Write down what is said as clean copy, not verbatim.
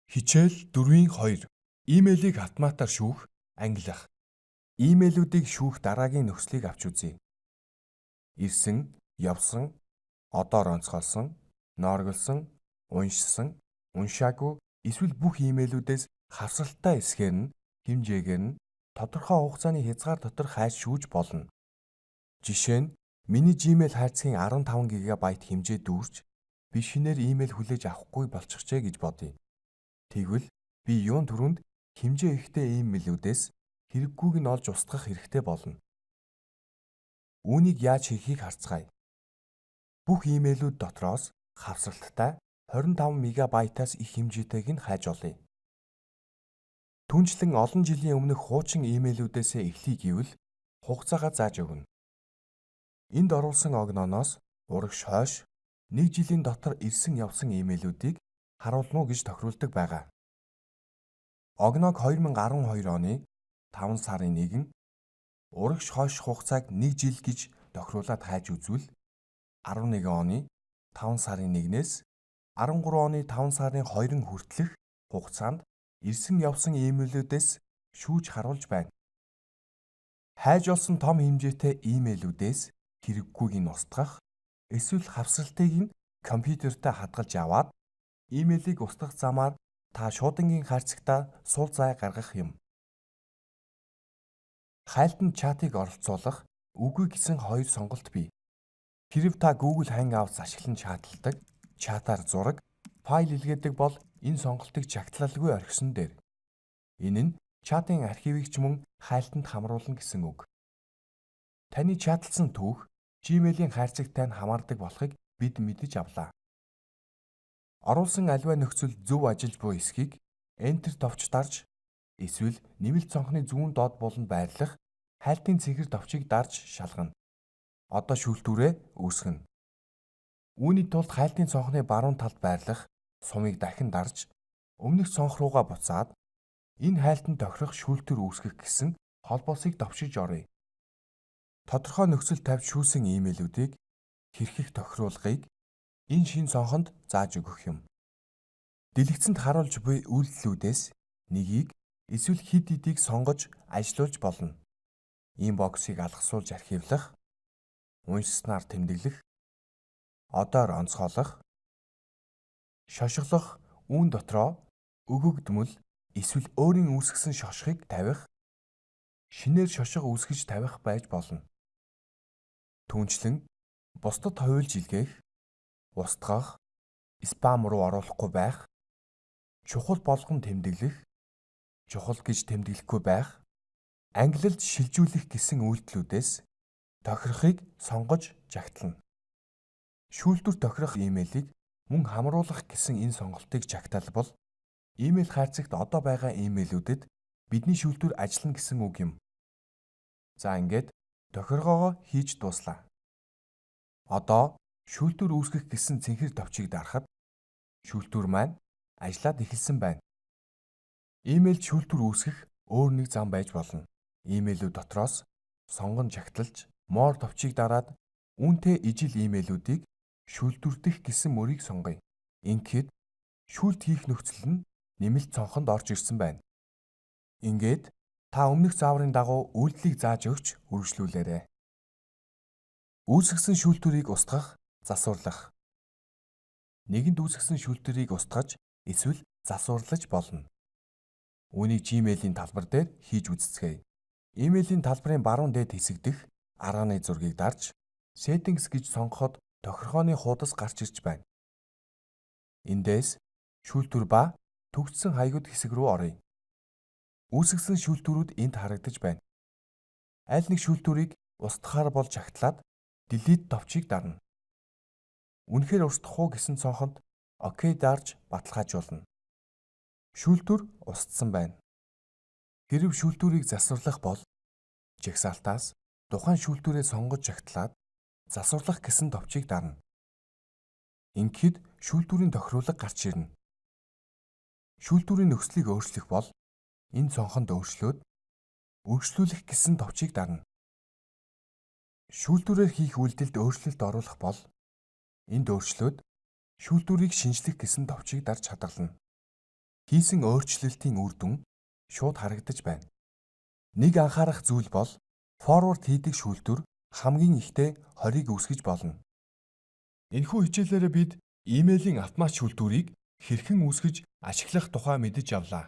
Хичээл 4-2 Имэйлийг автоматар шүүх, ангилах. Имэйлүүдийг шүүх дараагийн нөхцөлийг авч үзье. Ирсэн, явсан, одоор онцгойлсон, ноорголсон, уншсан, уншаагүй эсвэл бүх имэйлүүдээс хавсралтай эсгээр нь хэмжээгээр нь тодорхой хугацааны хязгаар дотор хайж шүүж болно. Жишээ нь миний Gmail хайлтгийн 15 гигабайт хэмжээ дүүрч би шинээр имэйл хүлээж авахгүй болчихжээ гэж бодъё. Тэгвэл би юун түрүүнд хэмжээ ихтэй имэйлүүдээс хэрэггүйг нь олж устгах хэрэгтэй болно. Үүнийг яаж хийхийг харцгаая. Бүх имэйлүүд дотроос хавсралттай 25 мегабайтаас их хэмжээтэйг нь хайж олъё. Түүнчлэн олон жилийн өмнөх хуучин имэйлүүдээс эхлэе гэвэл хугацаагаа зааж өгнө. Энд оруулсан огнооноос урагш хойш 1 жилийн дотор ирсэн явсан имэйлүүдийг харуулна уу гэж тохируулдаг байгаа. Огноог 2012 оны 5 сарын 1, урагш хойш хугацааг 1 жил гэж тохируулаад хайж үзвэл 11 оны 5 сарын 1-ээс 13 оны 5 сарын 2 хүртэлх хугацаанд ирсэн явсан имэйлүүдээс шүүж харуулж байна. Хайж олсон том хэмжээтэй имэйлүүдээс хэрэггүйг нь устгах эсвэл хавсралтыг нь компьютертэй хадгалж аваад имэйлийг устгах замаар та шуудангийн хайрцагтаа сул зай гаргах юм. Хайлтанд чатыг оролцуулах үгүй гэсэн хоёр сонголт бий. Хэрэв та Google Hangouts ашиглан чаталдаг, чатаар зураг, файл илгээдэг бол энэ сонголтыг чагтлалгүй орхисон дээр. Энэ нь чатын архивыг ч мөн хайлтанд хамруулна гэсэн үг. Таны чаталсан түүх Gmail-ийн хайрцагтай нь хамаардаг болохыг бид мэдэж авлаа. Оруулсан аливаа нөхцөл зөв ажиллаж буй эсхийг Enter товч дарж эсвэл нэмэлт цонхны зүүн доод буланд байрлах хайлтын цэнхэр товчийг дарж шалгана. Одоо шүүлтүүрээ үүсгэнэ. Үүний тулд хайлтын цонхны баруун талд байрлах сумыг дахин дарж өмнөх цонх руугаа буцаад энэ хайлтанд тохирох шүүлтүүр үүсгэх гэсэн холбоосыг давшиж оръё. Тодорхой нөхцөл тавьж шүүсэн имэйлүүдийг хэрхэх тохируулгыг энэ шин цонхонд зааж өгөх юм. Дэлгэцэнд харуулж буй үйлдэлүүдээс нэгийг эсвэл хэд хэдийг сонгож ажилуулж болно. Ийм боксыг алгасуулж архивлах, уншсанаар тэмдэглэх, одоор онцгойлох, шошиглох, үүн дотроо өгөгдмөл эсвэл өөрийн үүсгэсэн шошгыг тавих, шинээр шошго үүсгэж тавих байж болно. Түүнчлэн бусдад хуйлж илгээх, устгах, спам руу оруулахгүй байх, чухал болгон тэмдэглэх, чухал гэж тэмдэглэхгүй байх, ангилалд шилжүүлэх гэсэн үйлдэлүүдээс тохирохыг сонгож жагтлана. Шүүлтүр тохирох имэйлийг мөн хамруулах гэсэн энэ сонголтыг жагтаалбал имэйл хайрцагт одоо байгаа имэйлүүдэд бидний шүүлтүр ажиллана гэсэн үг юм. За ингээд тохиргоогоо хийж дууслаа. Одоо шүүлтүр үүсгэх гэсэн цэнхэр товчийг дарахад шүүлтүр маань ажиллаад эхэлсэн байна. Имэйлд шүүлтүр үүсгэх өөр нэг зам байж болно. Имэйлүүд дотроос сонгон жагталж, more товчийг дараад үүнтэй ижил имэйлүүдийг шүүлтүрдэх гэсэн мөрийг сонгоё. Ингээд шүүлт хийх нөхцөл нь нэмэлт цонхонд орж ирсэн байна. Ингээд та өмнөх зааврын дагуу үйлдэлийг зааж өгч үргэлжлүүлээрэй. Үүсгэсэн шүүлтүрийг устгах, засварлах. Нэгэнд үүсгэсэн шүүлтүрийг устгаж эсвэл засварлаж болно. Үүнийг Gmail-ийн талбар дээр хийж үзцгээе. Имэйлийн талбарын баруун дээд хэсэг дэх арганы зургийг дарж Settings гэж сонгоход тохиргооны хуудас гарч ирж байна. Эндээс шүүлтүр ба төгссөн хаягууд хэсэг рүү оръё. Үүсгэсэн шүүлтүрүүд энд харагдаж байна. Аль нэг шүүлтүрийг устгахаар бол чагтлаад Delete товчийг дарна. Үнэхээр устгах уу гэсэн цонхонд OK дарж баталгаажуулна. Шүүлтүр устсан байна. Хэрэв шүүлтүрийг засварлах бол жагсаалтаас тухайн шүүлтүрээ сонгож жагтлаад засварлах гэсэн товчийг дарна. Ингээд шүүлтүрийн тохируулга гарч ирнэ. Шүүлтүрийн нөхцөлийг өөрчлөх бол энэ цонхонд өөрчлөөд үргэлжлүүлэх гэсэн товчийг дарна. Шүүлтүрээр хийх үйлдэлд өөрчлөлт оруулах бол энд өөрчлөөд шүүлтүрийг шинжлэх гэсэн товчийг дарж хадгална. хийсэн өөрчлөлтийн үр дүн шууд харагдаж байна. Нэг анхаарах зүйл бол форвард хийдэг шүүлтүр хамгийн ихтэй 20-ыг үүсгэж болно. Энэхүү хичээлээрээ бид имэйлийн автомат шүүлтүүрийг хэрхэн үүсгэж ашиглах тухай мэдэж авлаа.